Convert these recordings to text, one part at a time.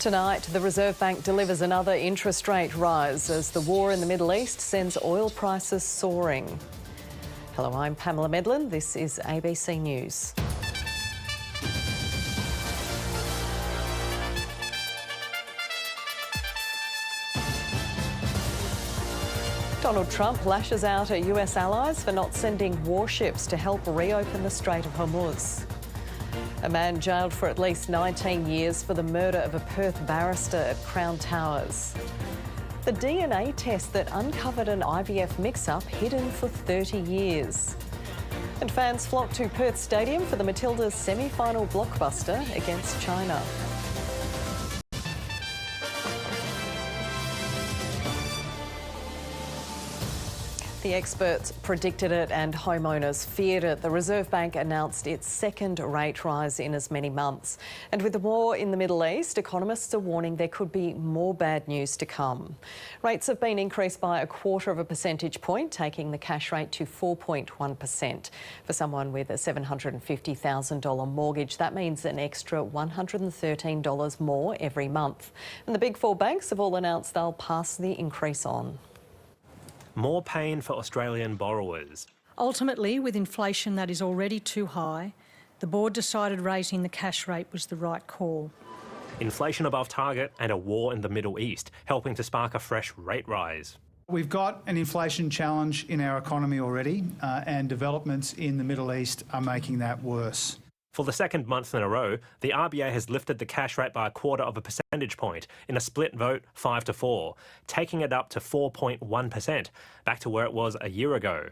Tonight, the Reserve Bank delivers another interest rate rise as the war in the Middle East sends oil prices soaring. Hello, I'm Pamela Medlen. This is ABC News. Donald Trump lashes out at US allies for not sending warships to help reopen the Strait of Hormuz. A man jailed for at least 19 years for the murder of a Perth barrister at Crown Towers. The DNA test that uncovered an IVF mix-up hidden for 30 years. And fans flocked to Perth Stadium for the Matildas' semi-final blockbuster against China. The experts predicted it and homeowners feared it. The Reserve Bank announced its second rate rise in as many months. And with the war in the Middle East, economists are warning there could be more bad news to come. Rates have been increased by 1/4 percentage point, taking the cash rate to 4.1%. For someone with a $750,000 mortgage, that means an extra $113 more every month. And the big four banks have all announced they'll pass the increase on. More pain for Australian borrowers. Ultimately, with inflation that is already too high, the board decided raising the cash rate was the right call. Inflation above target and a war in the Middle East, helping to spark a fresh rate rise. We've got an inflation challenge in our economy already, and developments in the Middle East are making that worse. For the second month in a row, the RBA has lifted the cash rate by 1/4 percentage point in a split vote 5-4, taking it up to 4.1%, back to where it was a year ago.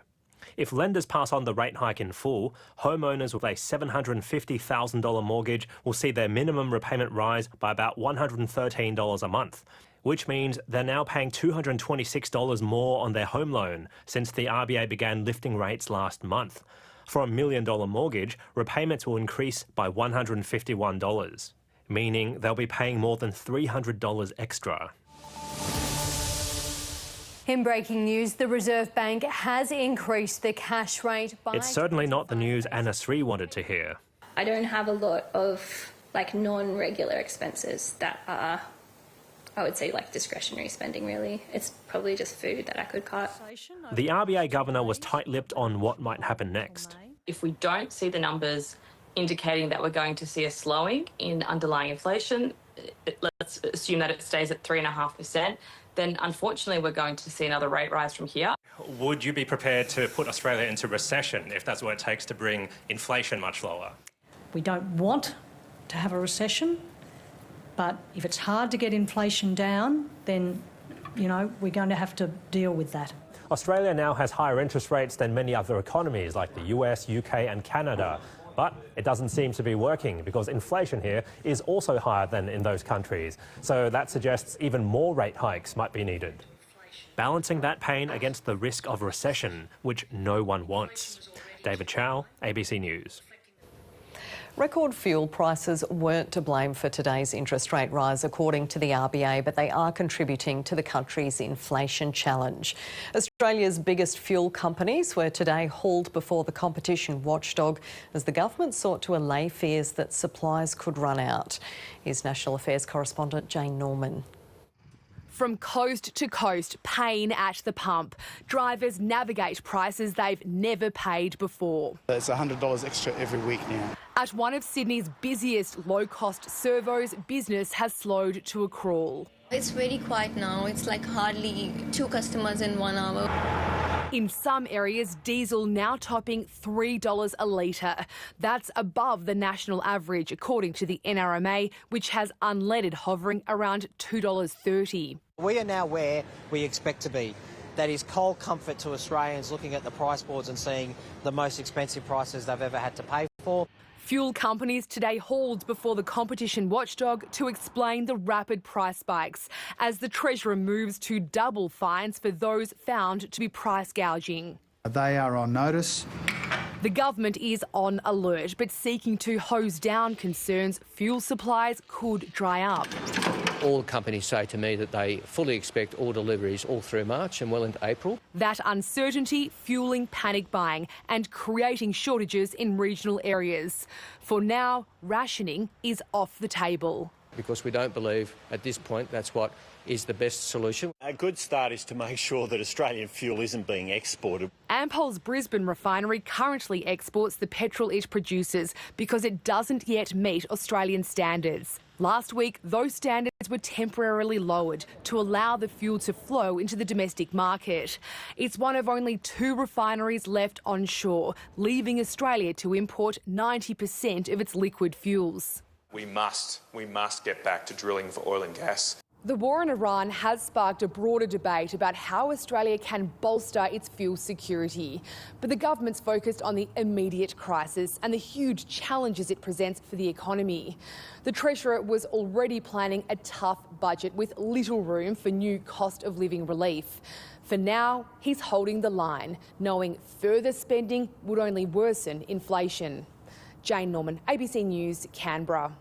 If lenders pass on the rate hike in full, homeowners with a $750,000 mortgage will see their minimum repayment rise by about $113 a month, which means they're now paying $226 more on their home loan since the RBA began lifting rates last month. For a $1 million mortgage, repayments will increase by $151, meaning they'll be paying more than $300 extra. In breaking news, the Reserve Bank has increased the cash rate by... It's certainly not the news Anna Sri wanted to hear. I don't have a lot of non-regular expenses that are, I would say, discretionary spending, really. It's probably just food that I could cut. The RBA governor was tight-lipped on what might happen next. If we don't see the numbers indicating that we're going to see a slowing in underlying inflation, let's assume that it stays at 3.5%, then unfortunately we're going to see another rate rise from here. Would you be prepared to put Australia into recession if that's what it takes to bring inflation much lower? We don't want to have a recession, but if it's hard to get inflation down, then, we're going to have to deal with that. Australia now has higher interest rates than many other economies like the US, UK and Canada. But it doesn't seem to be working because inflation here is also higher than in those countries. So that suggests even more rate hikes might be needed. Balancing that pain against the risk of recession, which no one wants. David Chow, ABC News. Record fuel prices weren't to blame for today's interest rate rise, according to the RBA, but they are contributing to the country's inflation challenge. Australia's biggest fuel companies were today hauled before the competition watchdog as the government sought to allay fears that supplies could run out. Here's National Affairs correspondent Jane Norman. From coast to coast, pain at the pump. Drivers navigate prices they've never paid before. It's $100 extra every week now. At one of Sydney's busiest low-cost servos, business has slowed to a crawl. It's very quiet now. It's hardly 2 customers in 1 hour. In some areas, diesel now topping $3 a litre. That's above the national average, according to the NRMA, which has unleaded hovering around $2.30. We are now where we expect to be. That is cold comfort to Australians looking at the price boards and seeing the most expensive prices they've ever had to pay for. Fuel companies today hauled before the competition watchdog to explain the rapid price spikes as the Treasurer moves to double fines for those found to be price gouging. They are on notice. The government is on alert, but seeking to hose down concerns fuel supplies could dry up. All companies say to me that they fully expect all deliveries all through March and well into April. That uncertainty fueling panic buying and creating shortages in regional areas. For now, rationing is off the table. because we don't believe at this point that's what is the best solution. A good start is to make sure that Australian fuel isn't being exported. Ampol's Brisbane refinery currently exports the petrol it produces because it doesn't yet meet Australian standards. Last week, those standards were temporarily lowered to allow the fuel to flow into the domestic market. It's one of only 2 refineries left onshore, leaving Australia to import 90% of its liquid fuels. We must get back to drilling for oil and gas. The war in Iran has sparked a broader debate about how Australia can bolster its fuel security. But the government's focused on the immediate crisis and the huge challenges it presents for the economy. The Treasurer was already planning a tough budget with little room for new cost of living relief. For now, he's holding the line, knowing further spending would only worsen inflation. Jane Norman, ABC News, Canberra.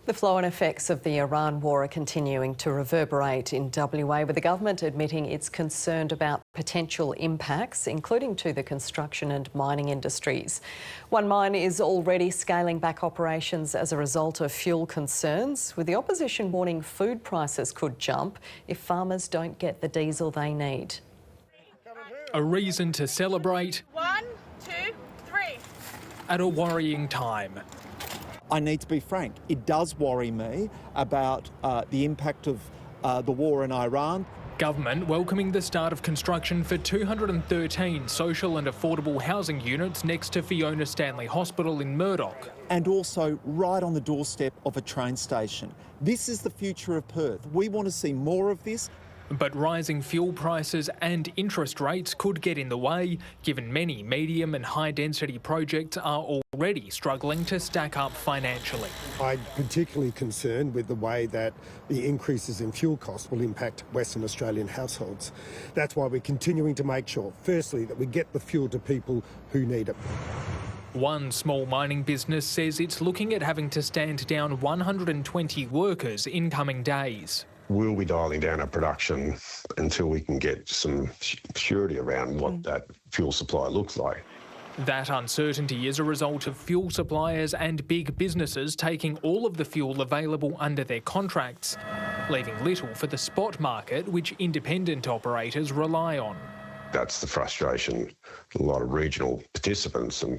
The flow and effects of the Iran war are continuing to reverberate in WA, with the government admitting it's concerned about potential impacts, including to the construction and mining industries. One mine is already scaling back operations as a result of fuel concerns, with the opposition warning food prices could jump if farmers don't get the diesel they need. A reason to celebrate. 1, 2, 3. At a worrying time. I need to be frank, it does worry me about the impact of the war in Iran. Government welcoming the start of construction for 213 social and affordable housing units next to Fiona Stanley Hospital in Murdoch. And also right on the doorstep of a train station. This is the future of Perth. We want to see more of this. But rising fuel prices and interest rates could get in the way, given many medium and high-density projects are already struggling to stack up financially. I'm particularly concerned with the way that the increases in fuel costs will impact Western Australian households. That's why we're continuing to make sure, firstly, that we get the fuel to people who need it. One small mining business says it's looking at having to stand down 120 workers in coming days. We'll be dialing down our production until we can get some surety around what that fuel supply looks like. That uncertainty is a result of fuel suppliers and big businesses taking all of the fuel available under their contracts, leaving little for the spot market, which independent operators rely on. That's the frustration a lot of regional participants and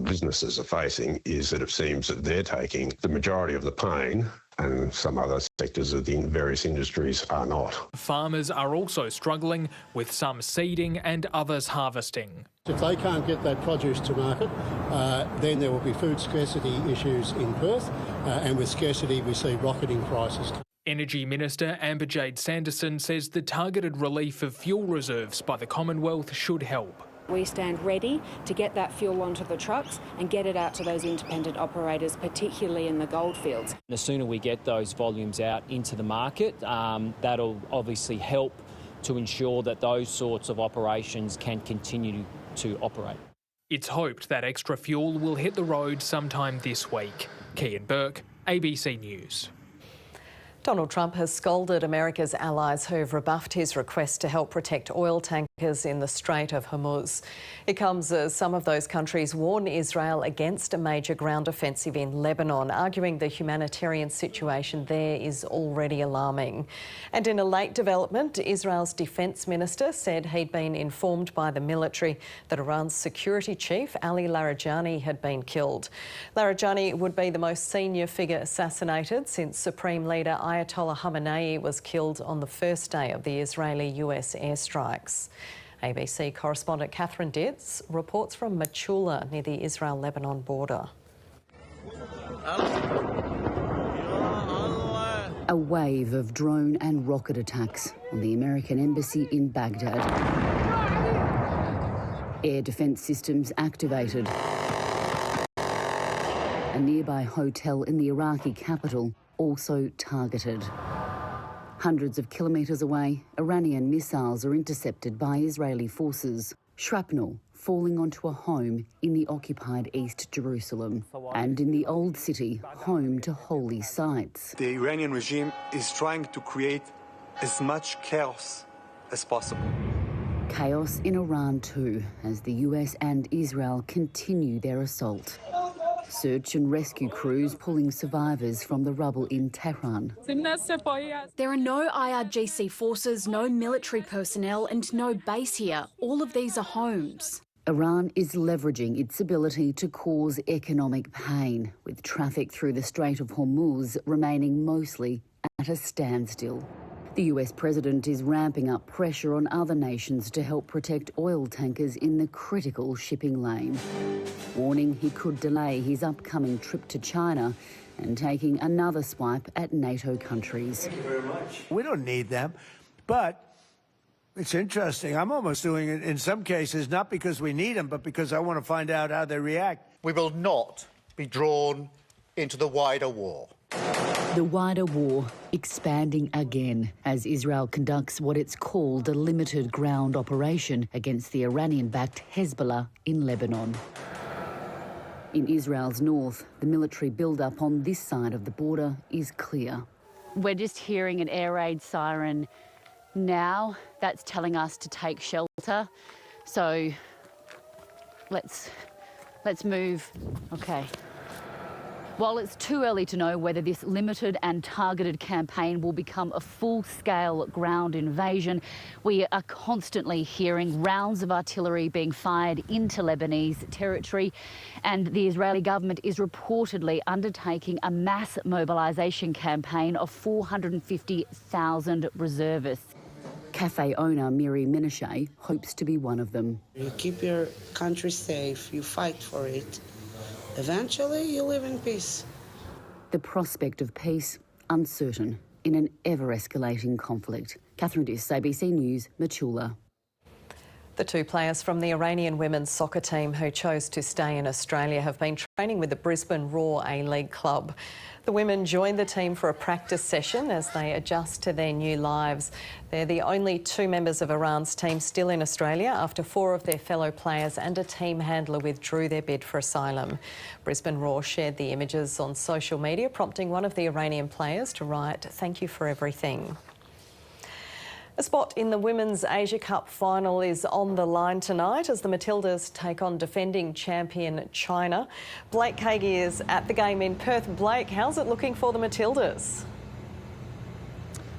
businesses are facing, is that it seems that they're taking the majority of the pain and some other sectors of the various industries are not. Farmers are also struggling, with some seeding and others harvesting. If they can't get that produce to market, then there will be food scarcity issues in Perth, and with scarcity we see rocketing prices. Energy Minister Amber Jade Sanderson says the targeted relief of fuel reserves by the Commonwealth should help. We stand ready to get that fuel onto the trucks and get it out to those independent operators, particularly in the goldfields. The sooner we get those volumes out into the market, that'll obviously help to ensure that those sorts of operations can continue to operate. It's hoped that extra fuel will hit the road sometime this week. Kian Burke, ABC News. Donald Trump has scolded America's allies who have rebuffed his request to help protect oil tankers in the Strait of Hormuz. It comes as some of those countries warn Israel against a major ground offensive in Lebanon, arguing the humanitarian situation there is already alarming. And in a late development, Israel's defence minister said he'd been informed by the military that Iran's security chief, Ali Larijani, had been killed. Larijani would be the most senior figure assassinated since Supreme Leader Ayatollah Khamenei was killed on the first day of the Israeli-US airstrikes. ABC correspondent Catherine Ditz reports from Machula near the Israel-Lebanon border. A wave of drone and rocket attacks on the American embassy in Baghdad. Air defence systems activated. A nearby hotel in the Iraqi capital also targeted. Hundreds of kilometres away, Iranian missiles are intercepted by Israeli forces. Shrapnel falling onto a home in the occupied East Jerusalem and in the Old City, home to holy sites. The Iranian regime is trying to create as much chaos as possible. Chaos in Iran too, as the US and Israel continue their assault. Search and rescue crews pulling survivors from the rubble in Tehran. There are no IRGC forces, no military personnel and no base here. All of these are homes. Iran is leveraging its ability to cause economic pain, with traffic through the Strait of Hormuz remaining mostly at a standstill. The US president is ramping up pressure on other nations to help protect oil tankers in the critical shipping lane, warning he could delay his upcoming trip to China and taking another swipe at NATO countries. Thank you very much. We don't need them, but it's interesting. I'm almost doing it in some cases, not because we need them, but because I want to find out how they react. We will not be drawn into the wider war. The wider war expanding again as Israel conducts what it's called a limited ground operation against the Iranian-backed Hezbollah in Lebanon. In Israel's north, the military build-up on this side of the border is clear. We're just hearing an air raid siren now. That's telling us to take shelter. So let's move. Okay. While it's too early to know whether this limited and targeted campaign will become a full-scale ground invasion, we are constantly hearing rounds of artillery being fired into Lebanese territory, and the Israeli government is reportedly undertaking a mass mobilisation campaign of 450,000 reservists. Cafe owner Miri Menashe hopes to be one of them. You keep your country safe, you fight for it. Eventually, you live in peace. The prospect of peace uncertain in an ever-escalating conflict. Catherine Diss, ABC News, Machula. The two players from the Iranian women's soccer team who chose to stay in Australia have been training with the Brisbane Roar A-League club. The women joined the team for a practice session as they adjust to their new lives. They're the only two members of Iran's team still in Australia after four of their fellow players and a team handler withdrew their bid for asylum. Brisbane Roar shared the images on social media, prompting one of the Iranian players to write, "Thank you for everything." A spot in the Women's Asia Cup final is on the line tonight as the Matildas take on defending champion China. Blake Kagi is at the game in Perth. Blake, how's it looking for the Matildas?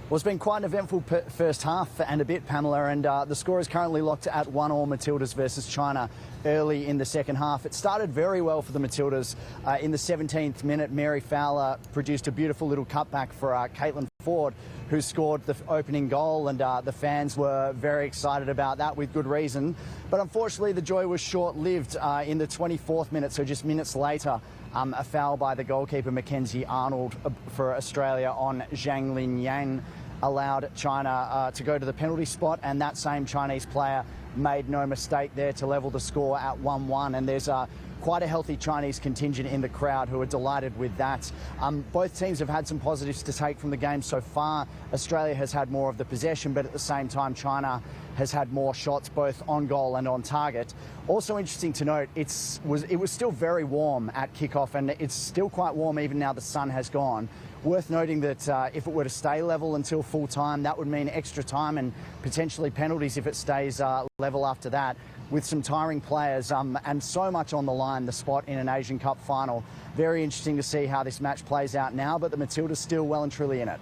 Well, it's been quite an eventful first half and a bit, Pamela, and the score is currently locked at 1-1 Matildas versus China early in the second half. It started very well for the Matildas. In the 17th minute, Mary Fowler produced a beautiful little cutback for Caitlin Ford, who scored the opening goal, and the fans were very excited about that with good reason. But unfortunately, the joy was short-lived in the 24th minute, so just minutes later. A foul by the goalkeeper Mackenzie Arnold for Australia on Zhang Linyang allowed China to go to the penalty spot, and that same Chinese player made no mistake there to level the score at 1-1, and there's quite a healthy Chinese contingent in the crowd who are delighted with that. Both teams have had some positives to take from the game so far. Australia has had more of the possession, but at the same time China has had more shots both on goal and on target. Also interesting to note, it was still very warm at kickoff, and it's still quite warm even now the sun has gone. Worth noting that if it were to stay level until full time, that would mean extra time and potentially penalties if it stays level after that, with some tiring players and so much on the line, the spot in an Asian Cup final. Very interesting to see how this match plays out now, but the Matildas still well and truly in it.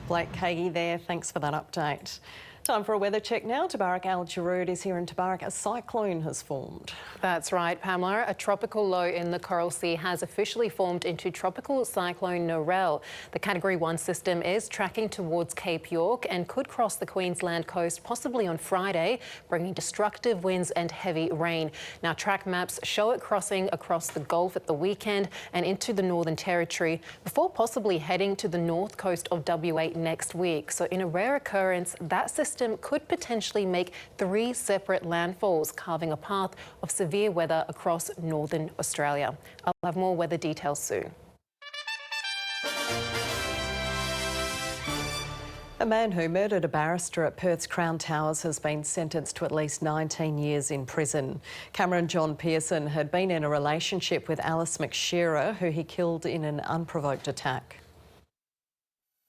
Blake Kagi there, thanks for that update. Time for a weather check now. Tabarak Jrood is here in Tabarak. A cyclone has formed. That's right, Pamela. A tropical low in the Coral Sea has officially formed into Tropical Cyclone Norelle. The Category 1 system is tracking towards Cape York and could cross the Queensland coast possibly on Friday, bringing destructive winds and heavy rain. Now, track maps show it crossing across the Gulf at the weekend and into the Northern Territory before possibly heading to the north coast of WA next week. So in a rare occurrence, that system could potentially make 3 separate landfalls, carving a path of severe weather across northern Australia. I'll have more weather details soon. A man who murdered a barrister at Perth's Crown Towers has been sentenced to at least 19 years in prison. Cameron John Pearson had been in a relationship with Alice McShearer, who he killed in an unprovoked attack.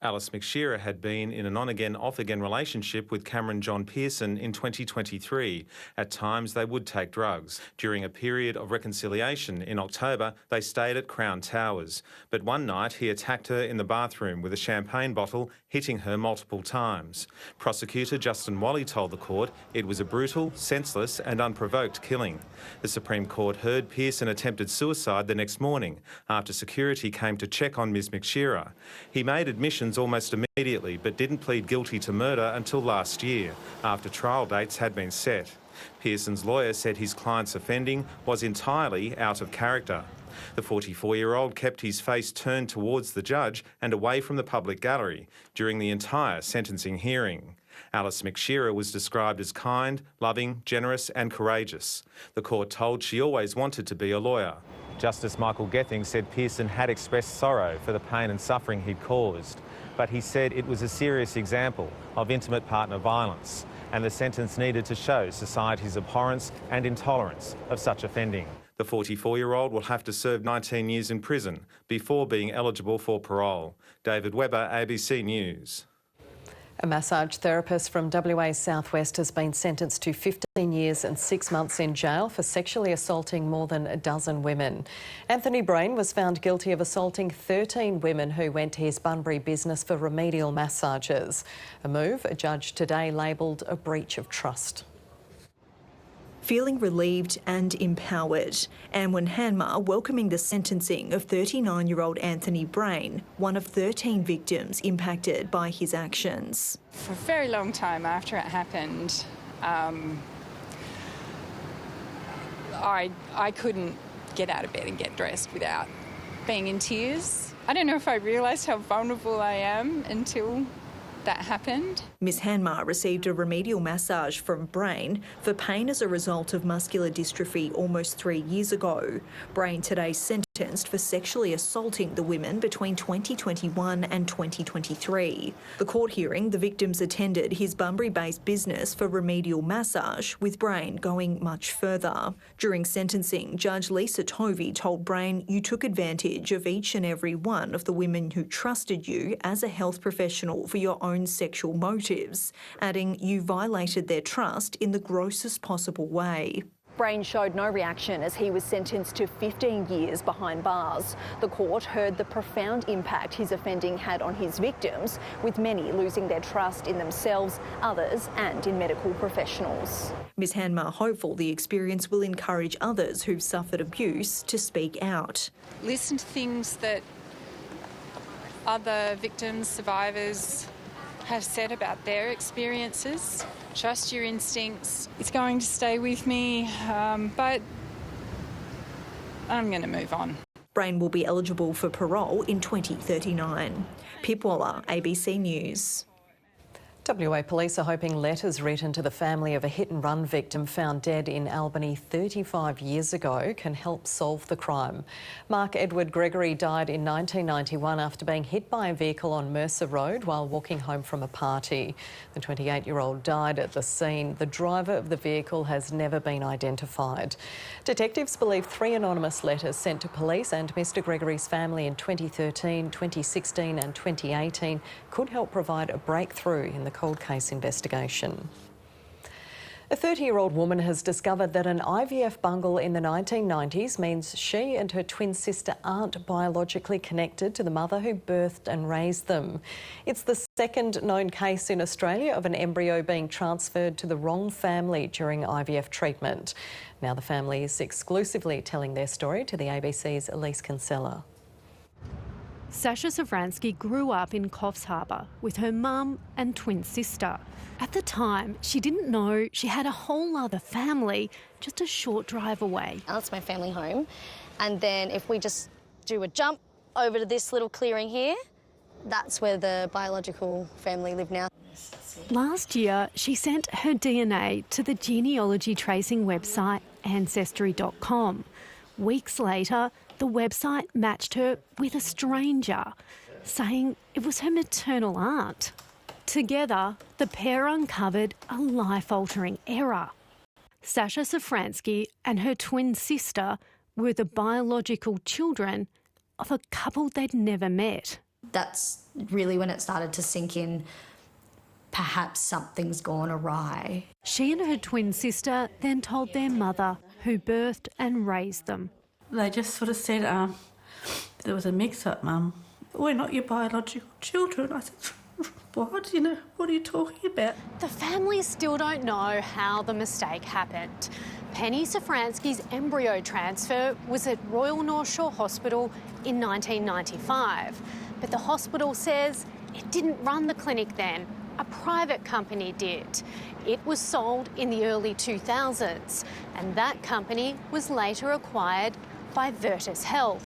Alice McShearer had been in an on-again, off-again relationship with Cameron John Pearson in 2023. At times, they would take drugs. During a period of reconciliation in October, they stayed at Crown Towers. But one night, he attacked her in the bathroom with a champagne bottle, hitting her multiple times. Prosecutor Justin Wally told the court it was a brutal, senseless and unprovoked killing. The Supreme Court heard Pearson attempted suicide the next morning after security came to check on Ms McShearer. He made admissions almost immediately but didn't plead guilty to murder until last year, after trial dates had been set. Pearson's lawyer said his client's offending was entirely out of character. The 44-year-old kept his face turned towards the judge and away from the public gallery during the entire sentencing hearing. Alice McShearer was described as kind, loving, generous and courageous. The court told she always wanted to be a lawyer. Justice Michael Gething said Pearson had expressed sorrow for the pain and suffering he'd caused, but he said it was a serious example of intimate partner violence, and the sentence needed to show society's abhorrence and intolerance of such offending. The 44-year-old will have to serve 19 years in prison before being eligible for parole. David Webber, ABC News. A massage therapist from WA's southwest has been sentenced to 15 years and 6 months in jail for sexually assaulting more than a dozen women. Anthony Brain was found guilty of assaulting 13 women who went to his Bunbury business for remedial massages, a move a judge today labelled a breach of trust. Feeling relieved and empowered, Anwen Hanma welcoming the sentencing of 39-year-old Anthony Brain, one of 13 victims impacted by his actions. For a very long time after it happened, I couldn't get out of bed and get dressed without being in tears. I don't know if I realised how vulnerable I am until that happened. Ms Hanma received a remedial massage from Brain for pain as a result of muscular dystrophy almost 3 years ago. Brain today sentenced for sexually assaulting the women between 2021 and 2023. The court hearing, the victims attended his Bunbury-based business for remedial massage, with Brain going much further. During sentencing, Judge Lisa Tovey told Brain, "You took advantage of each and every one of the women who trusted you as a health professional for your own sexual motives," adding, "You violated their trust in the grossest possible way." Brain showed no reaction as he was sentenced to 15 years behind bars. The court heard the profound impact his offending had on his victims, with many losing their trust in themselves, others and in medical professionals. Ms Hanma hopeful the experience will encourage others who've suffered abuse to speak out. Listen to things that other victims, survivors have said about their experiences. Trust your instincts. It's going to stay with me, but I'm going to move on. Brain will be eligible for parole in 2039. Pip Waller, ABC News. WA police are hoping letters written to the family of a hit-and-run victim found dead in Albany 35 years ago can help solve the crime. Mark Edward Gregory died in 1991 after being hit by a vehicle on Mercer Road while walking home from a party. The 28-year-old died at the scene. The driver of the vehicle has never been identified. Detectives believe 3 anonymous letters sent to police and Mr Gregory's family in 2013, 2016 and 2018 could help provide a breakthrough in the cold case investigation. A 30-year-old woman has discovered that an IVF bungle in the 1990s means she and her twin sister aren't biologically connected to the mother who birthed and raised them. It's the second known case in Australia of an embryo being transferred to the wrong family during IVF treatment. Now the family is exclusively telling their story to the ABC's Elise Kinsella. Sasha Safransky grew up in Coffs Harbour with her mum and twin sister. At the time, she didn't know she had a whole other family just a short drive away. That's my family home. And then if we just do a jump over to this little clearing here, that's where the biological family live now. Last year, she sent her DNA to the genealogy tracing website Ancestry.com. Weeks later, the website matched her with a stranger, saying it was her maternal aunt. Together, the pair uncovered a life-altering error. Sasha Safransky and her twin sister were the biological children of a couple they'd never met. That's really when it started to sink in, perhaps something's gone awry. She and her twin sister then told their mother, who birthed and raised them. They just sort of said, there was a mix-up, Mum. We're not your biological children. I said, what? You know, what are you talking about? The family still don't know how the mistake happened. Penny Safransky's embryo transfer was at Royal North Shore Hospital in 1995. But the hospital says it didn't run the clinic then. A private company did. It was sold in the early 2000s, and that company was later acquired by Virtus Health,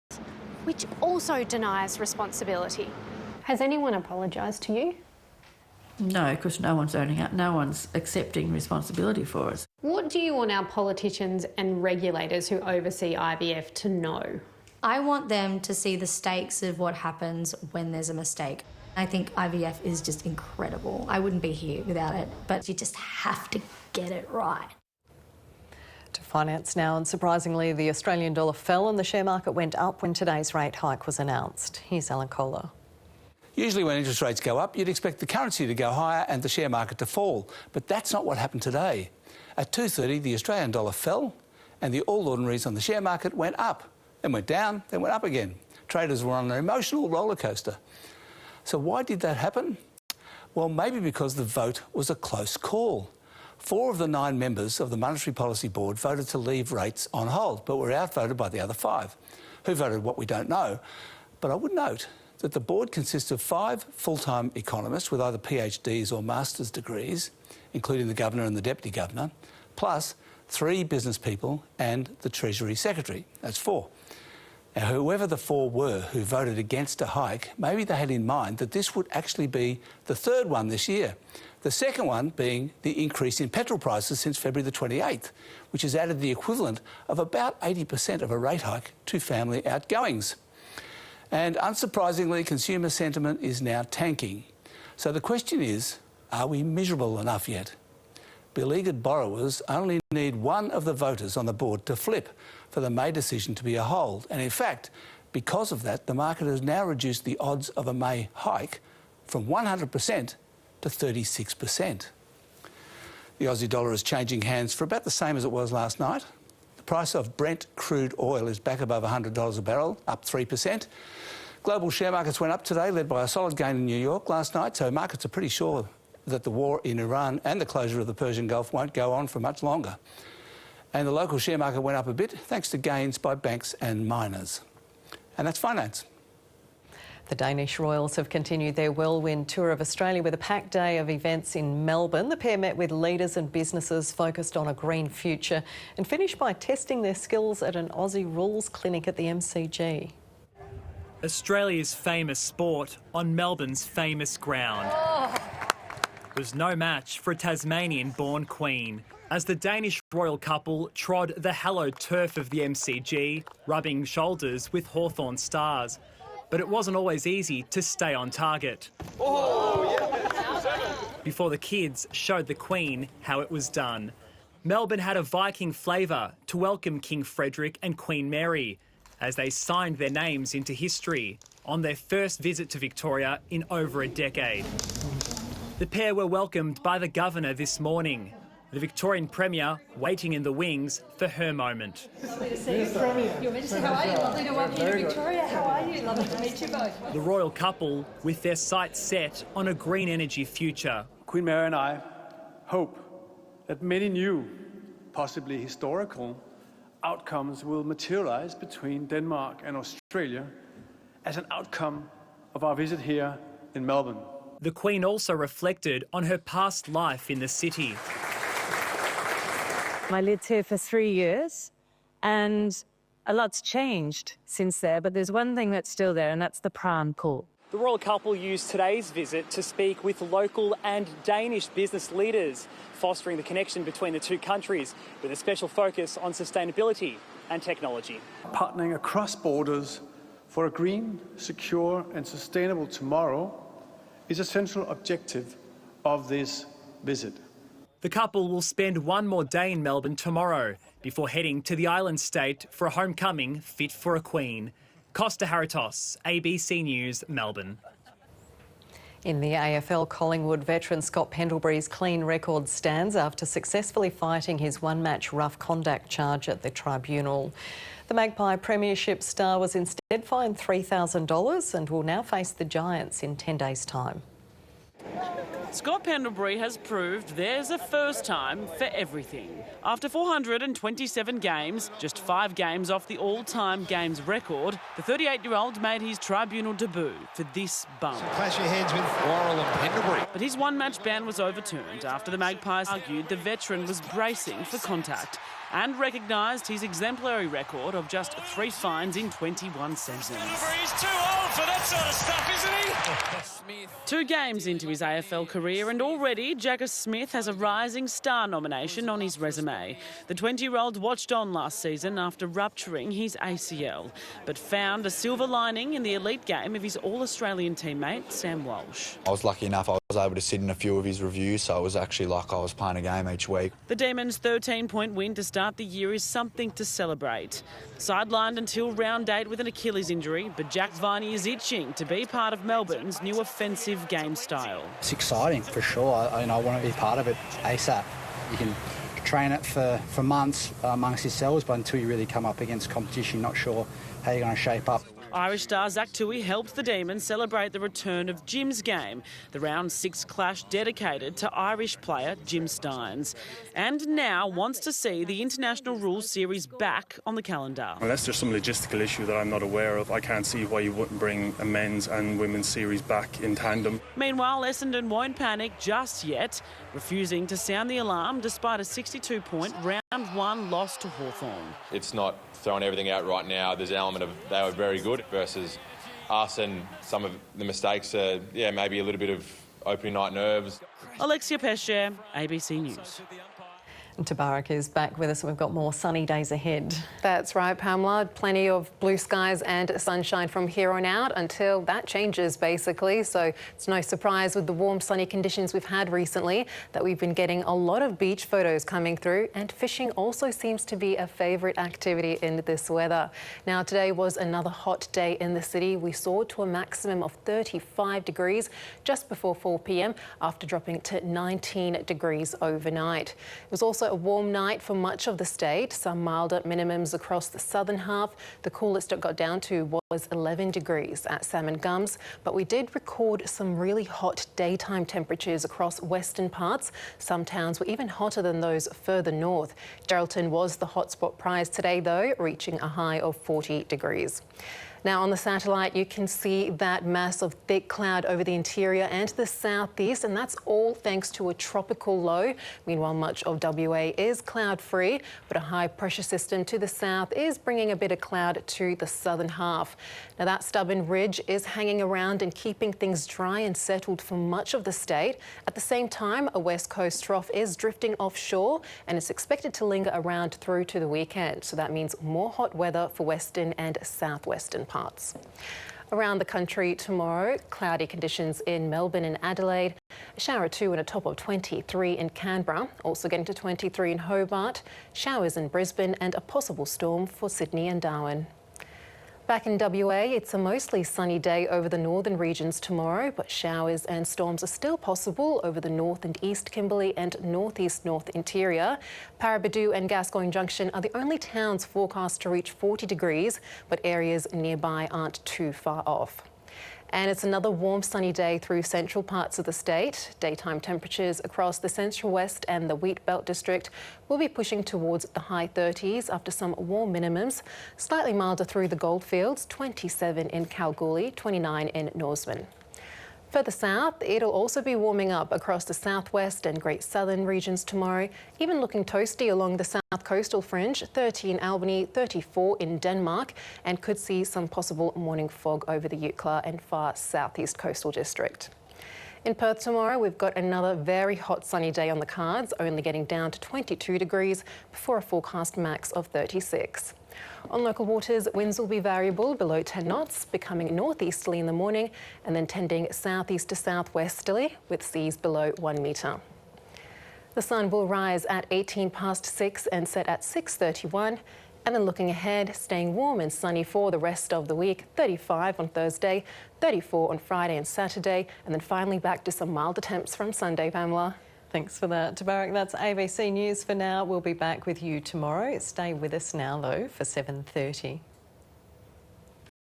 which also denies responsibility. Has anyone apologised to you? No, because no one's owning up, no one's accepting responsibility for us. What do you want our politicians and regulators who oversee IVF to know? I want them to see the stakes of what happens when there's a mistake. I think IVF is just incredible. I wouldn't be here without it, but you just have to get it right. To finance now, and surprisingly, the Australian dollar fell and the share market went up when today's rate hike was announced. Here's Alan Kohler. Usually when interest rates go up, you'd expect the currency to go higher and the share market to fall. But that's not what happened today. At 2:30, the Australian dollar fell and the All Ordinaries on the share market went up, then went down, then went up again. Traders were on an emotional roller coaster. So why did that happen? Well, maybe because the vote was a close call. 4 of the 9 members of the Monetary Policy Board voted to leave rates on hold, but were outvoted by the other 5. Who voted what we don't know. But I would note that the board consists of 5 full-time economists with either PhDs or master's degrees, including the Governor and the Deputy Governor, plus 3 business people and the Treasury Secretary. That's 4. Now, whoever the 4 were who voted against a hike, maybe they had in mind that this would actually be the 3rd one this year. The second one being the increase in petrol prices since February the 28th, which has added the equivalent of about 80% of a rate hike to family outgoings. And unsurprisingly, consumer sentiment is now tanking. So the question is, are we miserable enough yet? Beleaguered borrowers only need one of the voters on the board to flip for the May decision to be a hold. And in fact, because of that, the market has now reduced the odds of a May hike from 100% to 36%. The Aussie dollar is changing hands for about the same as it was last night. The price of Brent crude oil is back above $100 a barrel, up 3%. Global share markets went up today, led by a solid gain in New York last night, so markets are pretty sure that the war in Iran and the closure of the Persian Gulf won't go on for much longer. And the local share market went up a bit, thanks to gains by banks and miners. And that's finance. The Danish royals have continued their whirlwind tour of Australia with a packed day of events in Melbourne. The pair met with leaders and businesses focused on a green future and finished by testing their skills at an Aussie rules clinic at the MCG. Australia's famous sport on Melbourne's famous ground. Was no match for a Tasmanian-born queen, as the Danish royal couple trod the hallowed turf of the MCG, rubbing shoulders with Hawthorn stars. But it wasn't always easy to stay on target. Before the kids showed the Queen how it was done. Melbourne had a Viking flavour to welcome King Frederick and Queen Mary as they signed their names into history on their first visit to Victoria in over a decade. The pair were welcomed by the Governor this morning, the Victorian Premier waiting in the wings for her moment. Lovely to see you, Premier. Your Majesty, how are you? Lovely to welcome you to Victoria. How are you? Lovely to meet you both. The royal couple with their sights set on a green energy future. Queen Mary and I hope that many new, possibly historical, outcomes will materialise between Denmark and Australia as an outcome of our visit here in Melbourne. The Queen also reflected on her past life in the city. I lived here for 3 years and a lot's changed since there, but there's one thing that's still there, and that's the prawn pool. The royal couple used today's visit to speak with local and Danish business leaders, fostering the connection between the two countries with a special focus on sustainability and technology. Partnering across borders for a green, secure and sustainable tomorrow is a central objective of this visit. The couple will spend one more day in Melbourne tomorrow before heading to the island state for a homecoming fit for a queen. Costa Haritos, ABC News, Melbourne. In the AFL, Collingwood veteran Scott Pendlebury's clean record stands after successfully fighting his one-match rough conduct charge at the tribunal. The Magpie Premiership star was instead fined $3,000 and will now face the Giants in 10 days' time. Scott Pendlebury has proved there's a first time for everything. After 427 games, just 5 games off the all-time games record, the 38-year-old made his tribunal debut for this bump. Clash your heads with Worrell and Pendlebury. But his one-match ban was overturned after the Magpies argued the veteran was bracing for contact and recognised his exemplary record of just 3 fines in 21 seasons. Pendlebury's too old for that sort of stuff, isn't he? 2 games into his AFL career and already Jagger Smith has a Rising Star nomination on his resume. The 20-year-old watched on last season after rupturing his ACL, but found a silver lining in the elite game of his All-Australian teammate Sam Walsh. I was lucky enough I was able to sit in a few of his reviews, so it was actually like I was playing a game each week. The Demons' 13-point win to start the year is something to celebrate. Sidelined until round 8 with an Achilles injury, but Jack Viney is itching to be part of Melbourne's new offensive game style. It's exciting for sure. I want to be part of it ASAP. You can train it for months amongst yourselves, but until you really come up against competition, you're not sure how you're going to shape up. Irish star Zach Toohey helped the Demons celebrate the return of Jim's game, the round 6 clash dedicated to Irish player Jim Stynes, and now wants to see the International Rules Series back on the calendar. Unless there's some logistical issue that I'm not aware of, I can't see why you wouldn't bring a men's and women's series back in tandem. Meanwhile, Essendon won't panic just yet, refusing to sound the alarm despite a 62-point round 1 loss to Hawthorn. It's not throwing everything out right now. There's an element of they were very good versus us, and some of the mistakes are, maybe a little bit of opening night nerves. Alexia Pesce, ABC News. And Tabarak is back with us and we've got more sunny days ahead. That's right, Pamela. Plenty of blue skies and sunshine from here on out until that changes, basically. So it's no surprise with the warm, sunny conditions we've had recently that we've been getting a lot of beach photos coming through, and fishing also seems to be a favourite activity in this weather. Now, today was another hot day in the city. We soared to a maximum of 35 degrees just before 4 p.m. after dropping to 19 degrees overnight. It was also a warm night for much of the state, some milder minimums across the southern half. The coolest it got down to was 11 degrees at Salmon Gums, but we did record some really hot daytime temperatures across western parts. Some towns were even hotter than those further north. Geraldton was the hotspot prize today, though, reaching a high of 40 degrees. Now, on the satellite, you can see that mass of thick cloud over the interior and the southeast, and that's all thanks to a tropical low. Meanwhile, much of WA is cloud-free, but a high-pressure system to the south is bringing a bit of cloud to the southern half. Now, that stubborn ridge is hanging around and keeping things dry and settled for much of the state. At the same time, a west coast trough is drifting offshore, and it's expected to linger around through to the weekend. So that means more hot weather for western and southwestern parts. Around the country tomorrow, cloudy conditions in Melbourne and Adelaide, a shower or 2 and a top of 23 in Canberra, also getting to 23 in Hobart, showers in Brisbane and a possible storm for Sydney and Darwin. Back in WA, it's a mostly sunny day over the northern regions tomorrow, but showers and storms are still possible over the north and east Kimberley and northeast north interior. Paraburdoo and Gascoyne Junction are the only towns forecast to reach 40 degrees, but areas nearby aren't too far off. And it's another warm, sunny day through central parts of the state. Daytime temperatures across the central west and the Wheat Belt district will be pushing towards the high 30s after some warm minimums. Slightly milder through the Goldfields, 27 in Kalgoorlie, 29 in Norseman. Further south, it'll also be warming up across the southwest and Great Southern regions tomorrow, even looking toasty along the south coastal fringe, 30 in Albany, 34 in Denmark, and could see some possible morning fog over the Eucla and far southeast coastal district. In Perth tomorrow, we've got another very hot sunny day on the cards, only getting down to 22 degrees before a forecast max of 36. On local waters, winds will be variable below 10 knots, becoming northeasterly in the morning and then tending southeast to southwesterly with seas below 1 metre. The sun will rise at 18 past 6 and set at 6:31. And then looking ahead, staying warm and sunny for the rest of the week. 35 on Thursday, 34 on Friday and Saturday, and then finally back to some milder temps from Sunday, Pamela. Thanks for that, Tabarak. That's ABC News for now. We'll be back with you tomorrow. Stay with us now, though, for 7:30.